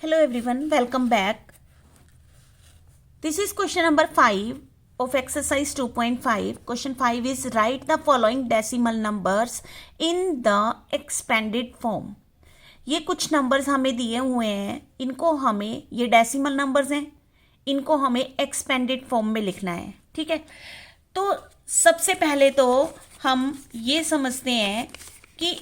Hello everyone, welcome back. This is question number 5 of exercise 2.5. Question 5 is write the following decimal numbers in the expanded form. ये कुछ numbers हमें दिए हुए हैं, इनको हमें, ये डेसिमल नंबर्स हैं, इनको हमें एक्सपेंडेड फॉर्म में लिखना है. ठीक है, तो सबसे पहले तो हम ये समझते हैं कि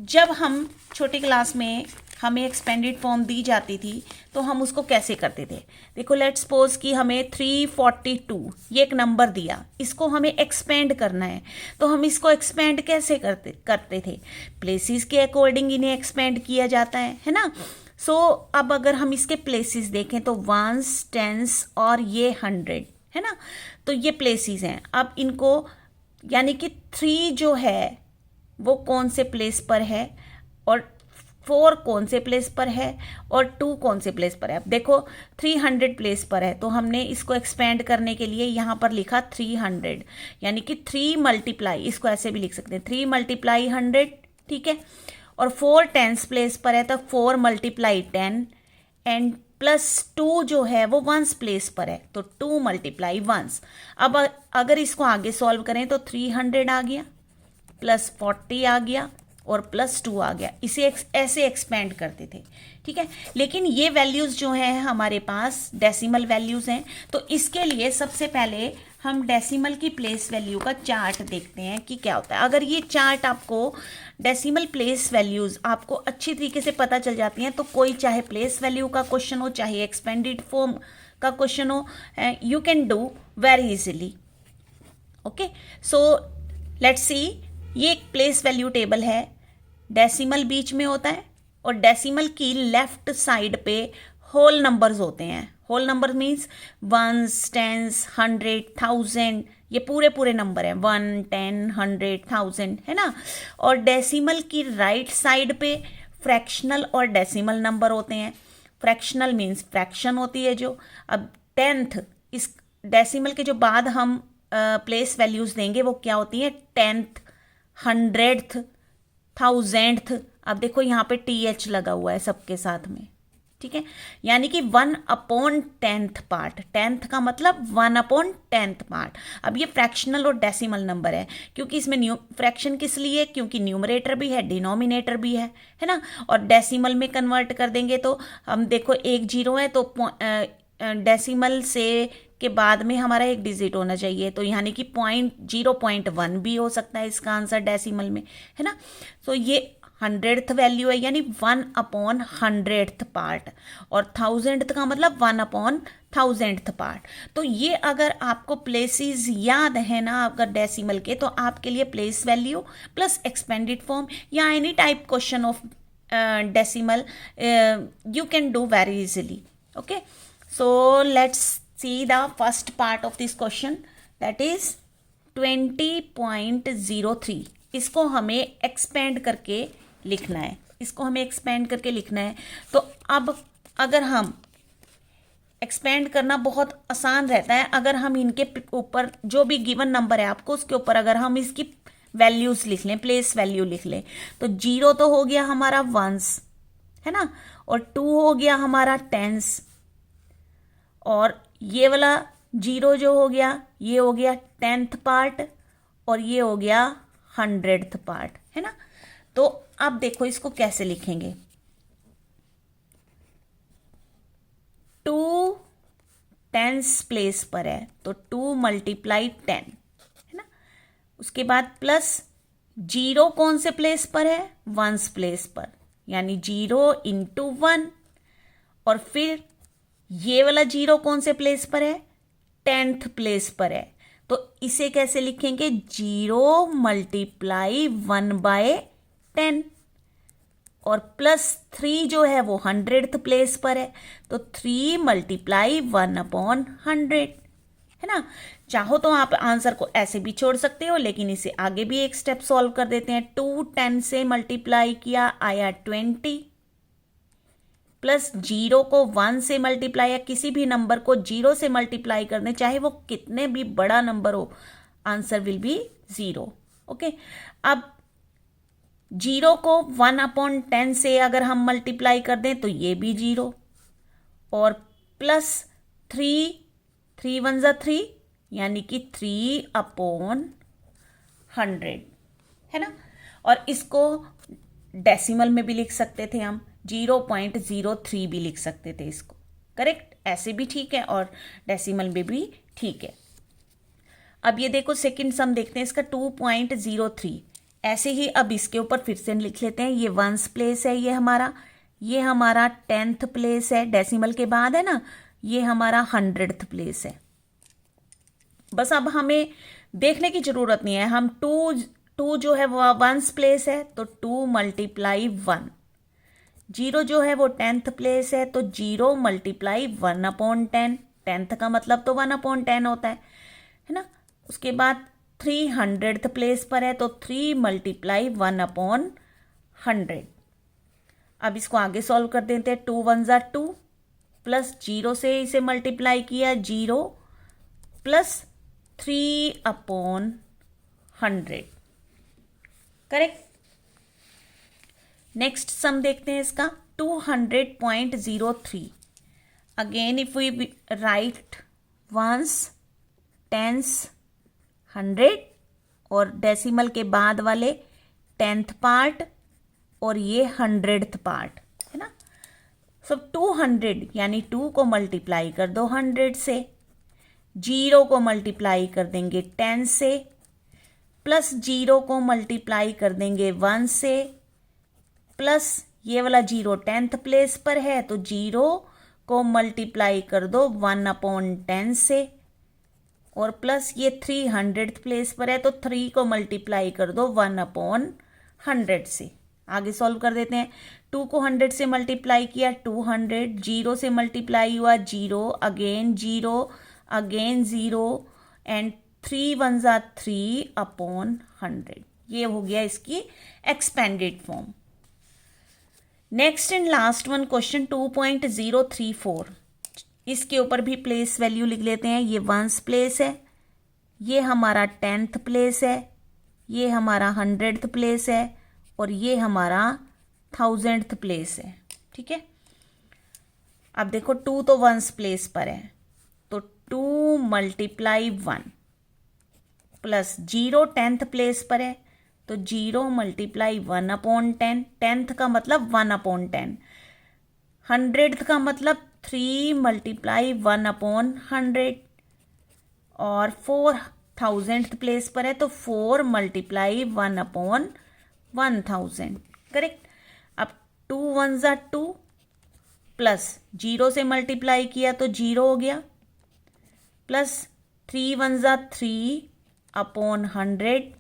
जब हम छोटी क्लास में हमें एक्सपेंडेड फॉर्म दी जाती थी तो हम उसको कैसे करते थे. देखो, लेट्स सपोज कि हमें 342 ये एक नंबर दिया, इसको हमें एक्सपेंड करना है. तो हम इसको एक्सपेंड कैसे करते थे. प्लेसेस के अकॉर्डिंग इन्हें एक्सपेंड किया जाता है ना. सो अब अगर हम इसके प्लेसेस देखें तो वंस, टेंस और ये 100 है ना. तो ये प्लेसेस हैं. अब इनको यानी कि 3 जो है वो कौन से प्लेस पर है और 4 कौन से प्लेस पर है और 2 कौन से प्लेस पर है. अब देखो 300 प्लेस पर है, तो हमने इसको एक्सपेंड करने के लिए यहाँ पर लिखा 300, यानी कि 3 मल्टीप्लाई, इसको ऐसे भी लिख सकते हैं 3 मल्टीप्लाई 100. ठीक है, और 4 टेंस प्लेस पर है तो 4 मल्टीप्लाई 10 एंड प्लस 2 जो है वो वंस प्लेस पर है तो 2 मल्टीप्लाई वंस. अब अगर इसको आगे सॉल्व करें तो 300 आ गया प्लस 40 आ गया और प्लस 2 आ गया. इसे ऐसे एक्सपेंड करते थे. ठीक है, लेकिन ये वैल्यूज़ जो हैं हमारे पास डेसिमल वैल्यूज़ हैं, तो इसके लिए सबसे पहले हम डेसिमल की प्लेस वैल्यू का चार्ट देखते हैं कि क्या होता है. अगर ये चार्ट आपको डेसिमल प्लेस वैल्यूज़ आपको अच्छी तरीके से पता चल जाती हैं तो कोई चाहे प्लेस वैल्यू का क्वेश्चन हो चाहे एक्सपेंडेड फॉर्म का क्वेश्चन हो, you can do very easily. Okay, so let's see. ये एक प्लेस वैल्यू टेबल है, डेसिमल बीच में होता है और डेसिमल की लेफ्ट साइड पे होल नंबर्स होते हैं. Whole number means ones, tens, 100, 1000, ये पूरे पूरे नंबर हैं 1, 10, 100, 1000 है ना. और डेसिमल की राइट साइड पे फ्रैक्शनल और डेसिमल नंबर होते हैं. फ्रैक्शनल मीन्स फ्रैक्शन होती है जो. अब 10th, इस डेसिमल के जो बाद हम प्लेस वैल्यूज देंगे वो क्या होती है, 10th, 100th, 1000th. अब देखो यहाँ पे TH लगा हुआ है सबके साथ में. ठीक है, यानी कि 1/10th पार्ट. 10th का मतलब 1/10th पार्ट. अब ये फ्रैक्शनल और डेसिमल नंबर है क्योंकि इसमें फ्रैक्शन किस लिए, क्योंकि न्यूमरेटर भी है डिनोमिनेटर भी है ना. और डेसिमल में कन्वर्ट कर देंगे तो हम देखो 1 0 है तो डेसिमल से के बाद में हमारा एक डिजिट होना चाहिए, तो यानी कि 0.1 भी हो सकता है इसका आंसर डेसिमल में, है ना. तो ये 100th वैल्यू है यानी 1/100th पार्ट और 1000th का मतलब 1/1000th पार्ट. तो ये अगर आपको प्लेसेस याद है ना अगर डेसिमल के, तो आपके लिए place value plus expanded form या any type question of decimal you can do very easily. Okay, so let's see the first part of this question, that is 20.03. इसको हमें एक्सपेंड करके लिखना है. तो अब अगर हम एक्सपेंड करना बहुत आसान रहता है, अगर हम इनके ऊपर जो भी गिवन नंबर है आपको उसके ऊपर अगर हम इसकी वैल्यूज लिख लें, प्लेस वैल्यू लिख लें, तो 0 तो हो गया हमारा वंस है ना, और 2 हो गया हमारा टेंस, और ये वाला 0 जो हो गया ये हो गया 10th पार्ट और ये हो गया 100th पार्ट, है ना. तो अब देखो इसको कैसे लिखेंगे. 2 टेंस प्लेस पर है तो 2 मल्टीप्लाई 10 है ना. उसके बाद प्लस 0 कौन से प्लेस पर है, वंस प्लेस पर, यानी 0 × 1, और फिर ये वाला 0 कौन से प्लेस पर है, 10th प्लेस पर है. तो इसे कैसे लिखेंगे, 0 मल्टीप्लाई 1/10, और प्लस 3 जो है वो 100th प्लेस पर है तो 3 मल्टीप्लाई 1/100 है ना. चाहो तो आप आंसर को ऐसे भी छोड़ सकते हो, लेकिन इसे आगे भी एक स्टेप सॉल्व कर देते हैं. 2 10 से मल्टीप्लाई किया आया 20, प्लस 0 को 1 से मल्टीप्लाई, या किसी भी नंबर को 0 से मल्टीप्लाई कर दें चाहे वो कितने भी बड़ा नंबर हो, आंसर विल बी 0. ओके, अब जीरो को 1/10 से अगर हम मल्टीप्लाई कर दें तो ये भी जीरो, और प्लस 3 1 ज़ा 3 यानी कि 3/100 है ना। और इसको डेसिमल में भी लिख सकते थे हम, 0.03 भी लिख सकते थे इसको, करेक्ट। ऐसे भी ठीक है और डेसिमल में भी ठीक है। अब ये देखो सेकंड सम देखते हैं इसका, 2.03। ऐसे ही अब इसके ऊपर फिर से लिख लेते हैं, ये वंस प्लेस है, ये हमारा 10th प्लेस है, डेसिमल के बाद है ना, ये हमारा 100th प्लेस है। बस अब हमें देखने की जरूरत नहीं है, हम टू जो है वो वंस प्लेस है तो 2 × 1, जीरो जो है वो 10th प्लेस है तो 0 × 1/10, 10th का मतलब तो 1/10 होता है ना। उसके बाद 300th प्लेस पर है तो 3 × 1/100। अब इसको आगे सॉल्व कर देते हैं, 2 1 ज़ा 2 प्लस 0 से इसे मल्टीप्लाई किया 0 प्लस 3/100, करेक्ट। नेक्स्ट सम देखते हैं इसका, 200.03। Again if we write ones, tens, 100 और डेसिमल के बाद वाले 10th पार्ट और ये 100th पार्ट है ना। सब 200 यानी 2 को मल्टीप्लाई कर दो 100 से, 0 को मल्टीप्लाई कर देंगे 10 से, प्लस 0 को मल्टीप्लाई कर देंगे 1 से, प्लस ये वाला 0 10th प्लेस पर है तो 0 को मल्टीप्लाई कर दो 1/10 से, और प्लस ये 300th प्लेस पर है तो 3 को मल्टीप्लाई कर दो 1/100 से। आगे सॉल्व कर देते हैं, 2 को 100 से मल्टीप्लाई किया 200, 0 से मल्टीप्लाई हुआ 0, अगेन 0 एंड 3 1 ज़ा 3/100। ये हो गया इसकी expanded form. Next and last one question 2.034। इसके ऊपर भी प्लेस वैल्यू लिख लेते हैं, ये वंस प्लेस है, ये हमारा 10th प्लेस है, ये हमारा 100th प्लेस है और ये हमारा 1000th प्लेस है, ठीक है। अब देखो 2 तो वंस प्लेस पर है तो 2 × 1 प्लस 0 10th प्लेस पर है तो 0 × 1/10, 10th का मतलब 1/10, 100th का मतलब 3 × 1/100 और 4000th प्लेस पर है तो 4 × 1/1000, करेक्ट। अब 2 1 ज़ा 2 प्लस 0 से मल्टीप्लाई किया तो 0 हो गया, प्लस 3 1 ज़ा 3/100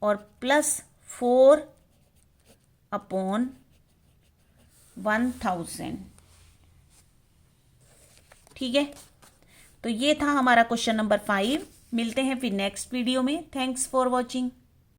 और प्लस 4/1000, ठीक है। तो ये था हमारा क्वेश्चन नंबर 5। मिलते हैं फिर नेक्स्ट वीडियो में। Thanks for watching.